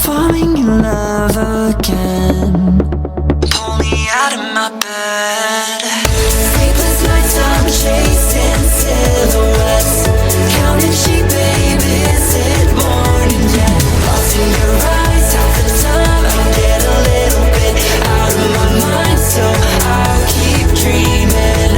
falling in love again. Pull me out of my bed. Sleepless nights, I'm chasing silhouettes. Counting sheep, baby, is it morning yet? Lost in your eyes, half the time I get a little bit out of my mind, so I'll keep dreaming.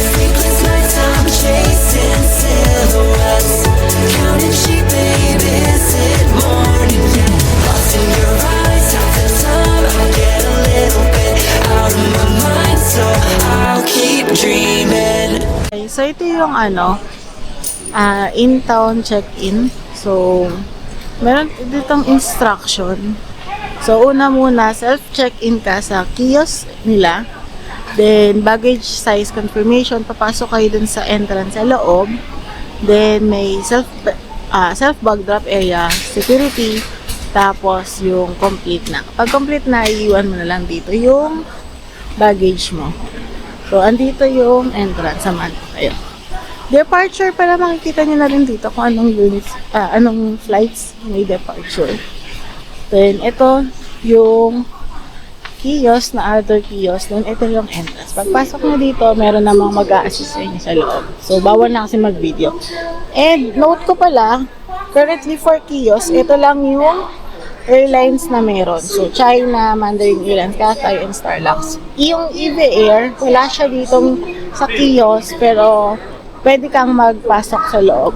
Sleepless nights, I'm chasing silhouettes. Counting sheep, baby, is it morning yet? Lost in your eyes, half the time I get a little bit out of my mind, so I'll keep dreaming. Okay, so ito yung in-town check-in. So, meron ditong instruction. So, una muna, self-check-in ka sa kiosk nila. Then, baggage size confirmation. Papasok kayo dun sa entrance sa loob. Then, may self-bag drop area, security. Tapos, yung complete na. Pag complete na, iiwan mo na lang dito yung baggage mo. So, andito yung entrance. Samahan ko kayo. Departure, para makikita nyo na rin dito kung anong units, anong flights may departure. Then, ito yung kiosk na other kiosk. Then, ito yung entrance. Pagpasok na dito, meron namang mag-a-assist sa inyo sa loob. So, bawal na kasi mag-video. And, note ko pala, currently for kiosk, ito lang yung airlines na meron. So, China, Mandarin Airlines, Cathay, and Starlux. Yung EVA Air, wala siya ditong sa kiosk, pero pwede kang magpasok sa loob.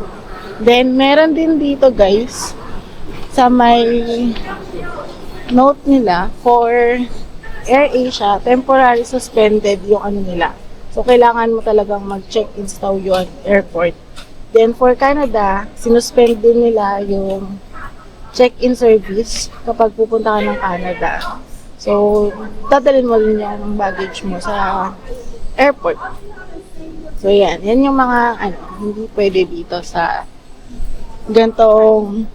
Then, meron din dito, guys, sa may note nila, for AirAsia, temporary suspended yung nila. So, kailangan mo talagang mag-check-in sa Taoyuan Airport. Then, for Canada, sinuspend din nila yung check-in service kapag pupunta ka ng Canada. So, dadalhin mo rin yung baggage mo sa airport. So, yan. Yan yung mga, hindi pwede dito sa gantong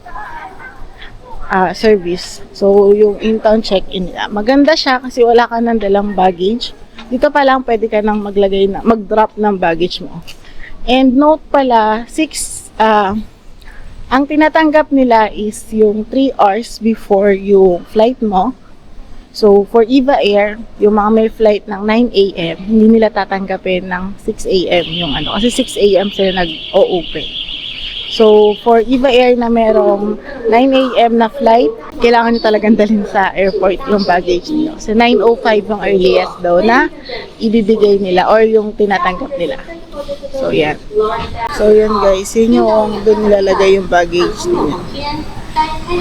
service. So, yung in-town check-in nila. Maganda siya kasi wala ka nang dalang baggage. Dito pa lang pwede ka nang mag-drop ng baggage mo. And note pala, ang tinatanggap nila is yung 3 hours before yung flight mo. So, for EVA Air, yung mga may flight ng 9 a.m., hindi nila tatanggapin ng 6 a.m. yung kasi 6 a.m. sila nag-o-open. So, for EVA Air na merong 9 a.m. na flight, kailangan nyo talagang dalhin sa airport yung baggage niyo. So, 9:05 yung earliest daw na ibibigay nila or yung tinatanggap nila. So, yan. So, yun guys. Yun yung doon nilalagay yung baggage niyo.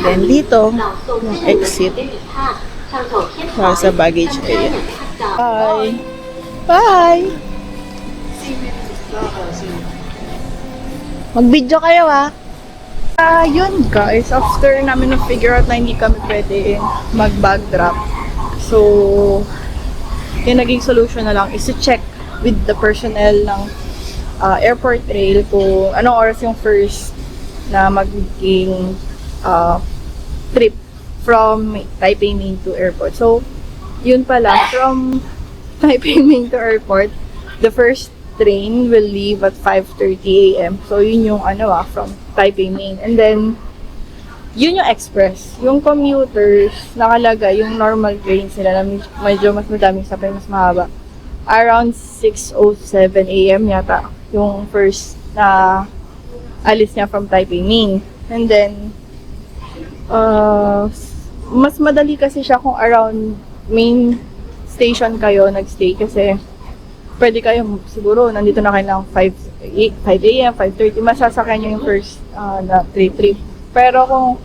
Then, dito, yung exit. Para sa baggage area. Bye! Bye! Mag-video kayo Yun guys, after namin na-figure out na hindi kami pwede mag-bag drop. So, yung naging solution na lang is to check with the personnel ng airport rail kung anong oras yung first na magiging trip from Taipei Main to airport. So, yun pala, from Taipei Main to airport, the first train will leave at 5:30 a.m. So, yun yung from Taipei Main. And then, yun yung express. Yung commuters, nakalagay, yung normal trains nila na medyo mas madaming sakay, mas mahaba. Around 6:07 a.m. yata, yung first na alis niya from Taipei Main. And then, mas madali kasi siya kung around main station kayo nagstay kasi pwede kayo siguro nandito na kayo ng 5 a.m., 5:30, masasakyan nyo yung first na trip. Pero kung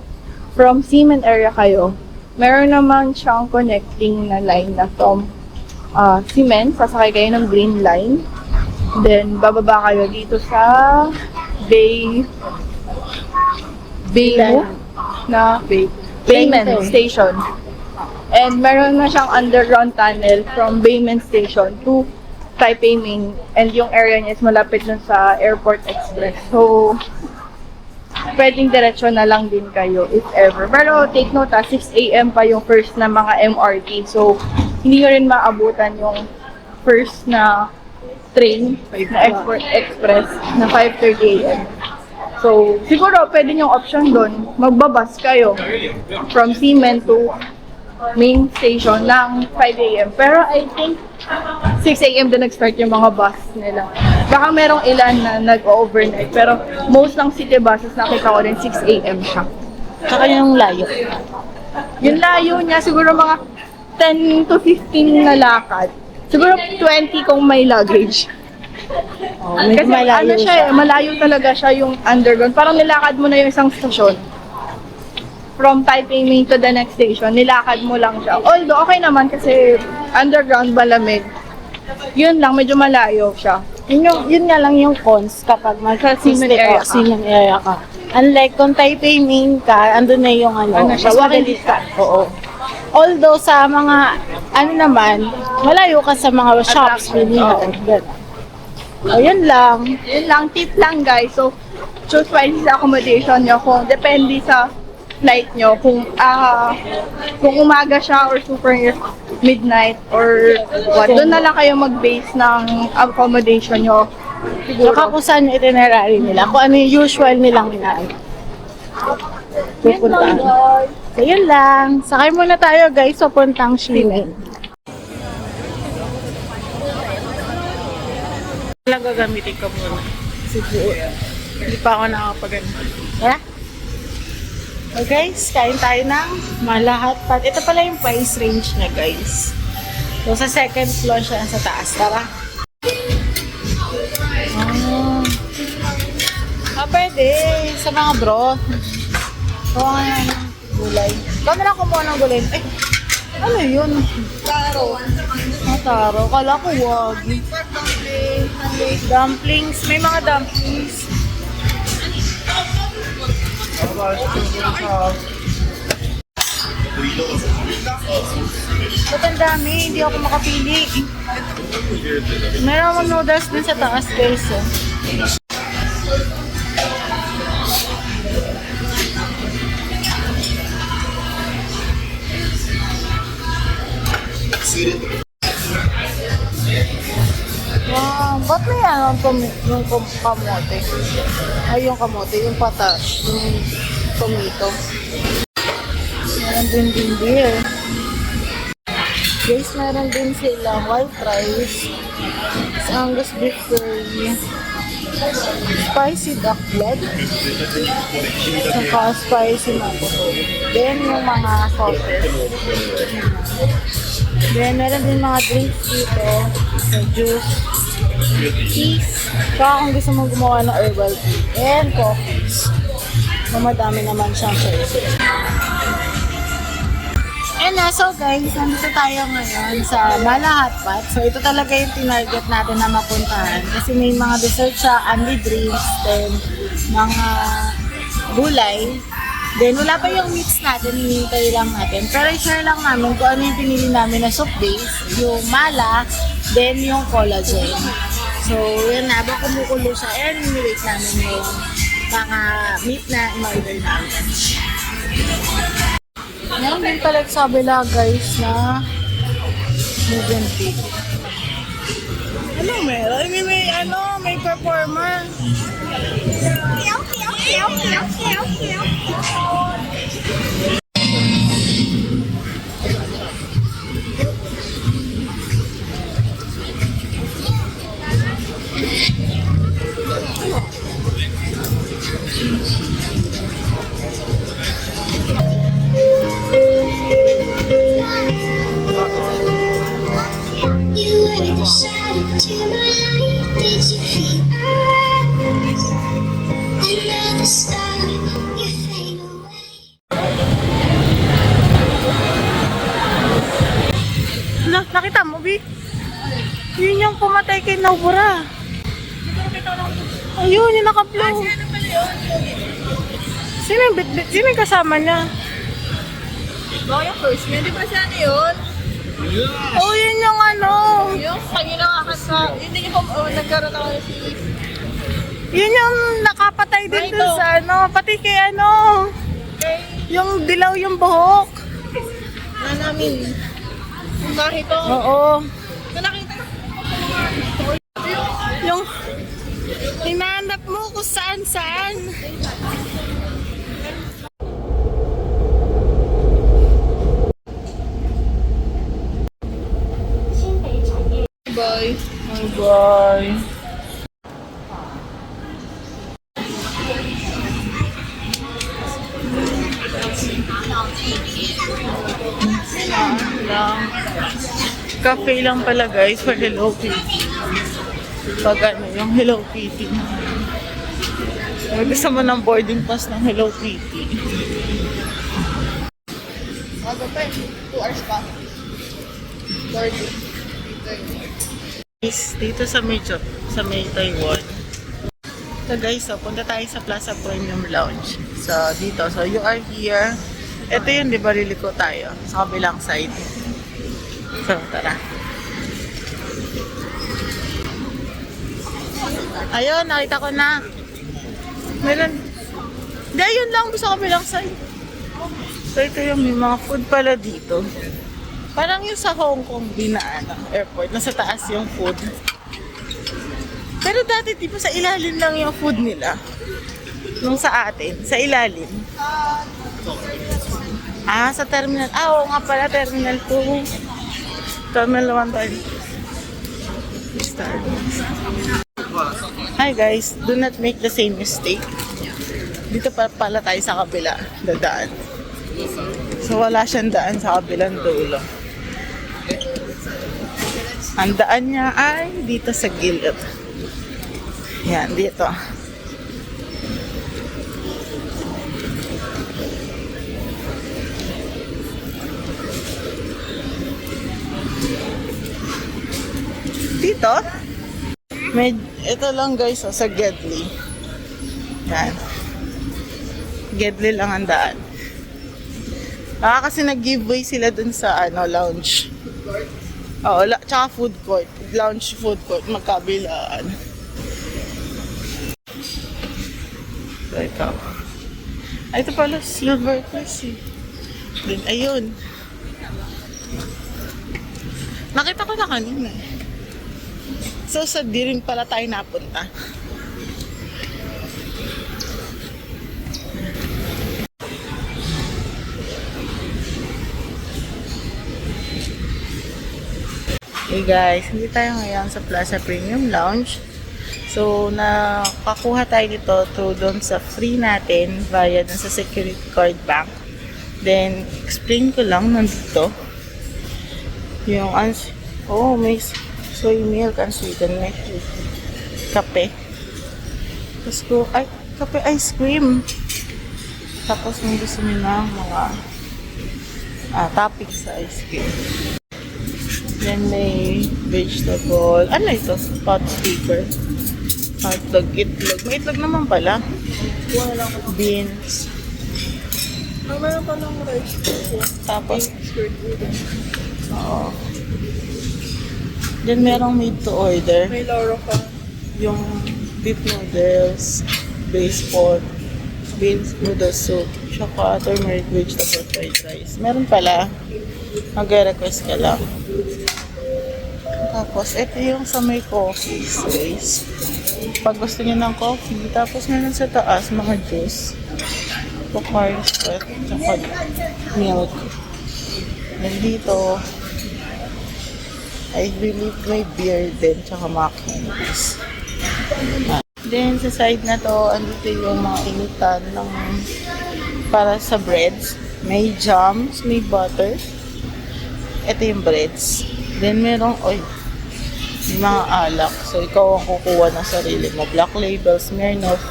from Ximen area kayo, meron naman siyang connecting na line na from Ximen, sasakay kayo ng green line. Then, bababa kayo dito sa Baymen Station. And meron na siyang underground tunnel from Baymen Station to Taipei Main. And yung area niya is malapit dun sa Airport Express. So, pwedeng diretsyo na lang din kayo if ever. Pero take note 6 a.m. pa yung first na mga MRT. So, hindi nyo rin maabutan yung first na train na Airport Express na 5:30 a.m. So, siguro pwede yung option doon, magbabas kayo from Seamen to main station ng 5 a.m. Pero I think 6 a.m. din nag-start yung mga bus nila. Baka merong ilan na nag-overnight, pero most ng city buses nakita ko din 6 a.m. siya. Tsaka yung layo. Yung layo niya, siguro mga 10 to 15 na lakad. Siguro 20 kung may luggage. Oh, medyo Kasi malayo ano siya, malayo talaga siya yung underground. Parang nilakad mo na yung isang stasyon. From Taipei Main to the next station, nilakad mo lang siya. Although, okay naman kasi underground, malamig. Yun lang, medyo malayo siya. Yun nga lang yung cons kapag Seaman area ka. Seaman area ka. Unlike kung Taipei Main ka, andun na yung Ano siya, mas walking madali ka. Oo. Although sa mga, ano naman, malayo ka sa mga shops, bilihan. O, yun lang. Yun lang, tip lang guys. So, choose wisely sa accommodation nyo kung depende sa flight nyo. Kung umaga siya or super midnight or what. Doon na lang kayo mag-base ng accommodation nyo. Saka kung saan yung itinerary nila, kung ano yung usual nilang inaano. Pupuntaan. So, yun lang. Sakay muna tayo guys, papuntang Shinen. Lang gagamitin ko muna. Siguro. Hindi pa ako nakakapagano. Yeah? So guys, kain tayo ng malahat pat. Ito pala yung price range niya guys. So sa second floor siya sa taas. Tara. Pwede. Sa mga broth. Oo nga yan. Gulay. Ikaw na lang kumuha ng gulay. Eh, ano yun? Taro. Taro. Kala ko wag. Dumplings. May mga dumplings. Ba't ang dami? Hindi ako makapili. Meron akong noodles din sa taas guys. Oh. Wow, ba't may ano yung kamote? Ay, yung kamote, yung patas, yung tomato. Meron din beer. Guys, meron din sila white rice, Angus beef curry, spicy duck blood, saka spicy mapo. Then, yung mga sauces. Then, meron din mga drinks dito, so juice, teas, saka kung gusto mong gumawa ng herbal tea, and coffees. So, madami naman siyang choices. And so guys, nandito tayo ngayon sa Mala Hotpot. So ito talaga yung tinarget natin na mapuntahan. Kasi may mga dessert siya, only drinks, then mga gulay. Then wala pa yung meats natin, hinihintay lang natin. Pero i-share lang namin kung ano yung pinili namin na soup base, yung mala, then yung collagen. So yun na, habang kumukulo siya, and wait namin yung mga meat na in-order namin. Meron din pala sa kabila guys na moving pig. Ano meron? May performer. You were the shadow to my light. Did you feel another star? You fade away. Nakita mo, Bi? Yun yung pumatay kay Naubura. Ayun, yung naka-blue. Sino yung bit-bit? Sino yung kasama niya? Baka yung first man, di ba siya ano yun? Oh, yun yung ano. Yung kanina kakasa, hindi niyo nagkaroon ako si... Yun yung nakapatay din dun sa ano. Pati kay ano. Yung dilaw yung buhok. Na namin. Bakit ito? Oo. Nakita na. Yung hinahanap mo kung saan. Bye. Bye. Cafe lang pala guys for Hello Kitty. Pag ano, yung Hello Kitty. Gusto mo ng boarding pass ng Hello Kitty. Aga pa eh. 2 hours pa. 30. Dito sa may Taiwan. So guys, so punta tayo sa Plaza Premium Lounge. So dito, so you are here. Ito yun, di ba, liliko tayo sa kabilang side. So tara. Ayun, nakita ko na. Meron. Di, ayun lang sa kabilang side. So ito yung may mga food pala dito. Parang yung sa Hong Kong airport, nasa taas yung food. Pero dati di ba sa ilalim lang yung food nila? Nung sa atin, sa ilalim. Sa terminal. Oo nga pala, terminal 2. Terminal 1 tayo. Starbucks. Hi guys, do not make the same mistake. Dito pala tayo sa kabila, dadaan. So wala siyang daan sa kabilang dulo. Ang daan niya ay dito sa gilid. Yan, dito. Dito? Ito lang guys, sa Gedli. Yan. Gedli lang ang daan. Kasi nag-giveaway sila dun sa lounge. Oo, tsaka food court. Lounge food court, magkabilaan. So, ito. Ito pala, silver plus eh. Then, ayun. Nakita ko na kanina eh. So, sa di rin pala tayo napunta. Hey guys, hindi tayo ngayon sa Plaza Premium Lounge. So, nakakuha tayo dito through doon sa free natin via dun sa security card bank. Then, explain ko lang nandito. Yung, may soy milk and sweetened milk. Kape. Tapos kape ice cream. Tapos, may gusto nyo na mga toppings sa ice cream. Then may vegetable. Ano ito? Pot sticker. Hotdog, itlog. May itlog naman pala. Beans. Meron pa ng rice. Tapos, oo. Then merong made to order. May loro pa. Yung beef noodles, base pot, beans noodle soup, tsaka turmeric vegetable fried rice. Meron pala. Mag-request ka lang. Tapos, ito yung sa may coffee, guys. Pag gusto niyo ng coffee, tapos meron sa taas, mga juice. Pocari Sweat, tsaka milk. And dito, I believe may beer din, tsaka mga candies. Then, sa side na to, andito yung mga initan ng para sa breads. May jams, may butter. Ito yung breads. Then, merong may mga alak. So, ikaw ang kukuha ng sarili mo. Black Label, Smirnoff,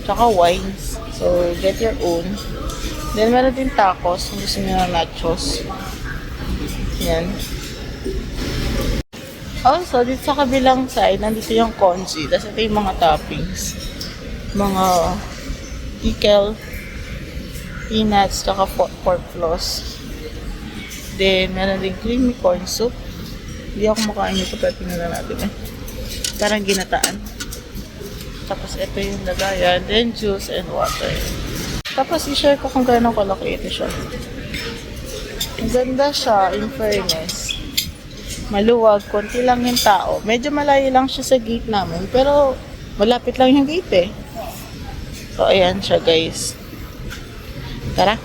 tsaka wines. So, get your own. Then, meron din tacos. Kung gusto nyo na nachos. Yan. Also, dito sa kabilang side, nandito yung congee. Tapos, ito yung mga toppings. Mga pickle, peanuts, tsaka pork floss. Then, meron din creamy corn soup. Hindi ako makain ito, pero tingnan natin eh. Parang ginataan. Tapos, ito yung lagayan. Then, juice and water. Tapos, i-share ko kung gano'ng kalaki ito siya. Ang ganda siya, in fairness. Maluwag, konti lang yung tao. Medyo malayo lang siya sa gate namin. Pero, Malapit lang yung gate eh. So, ayan siya guys. Tara.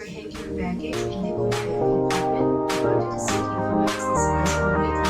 Hand your baggage in the overhead compartment. Go to the seat information.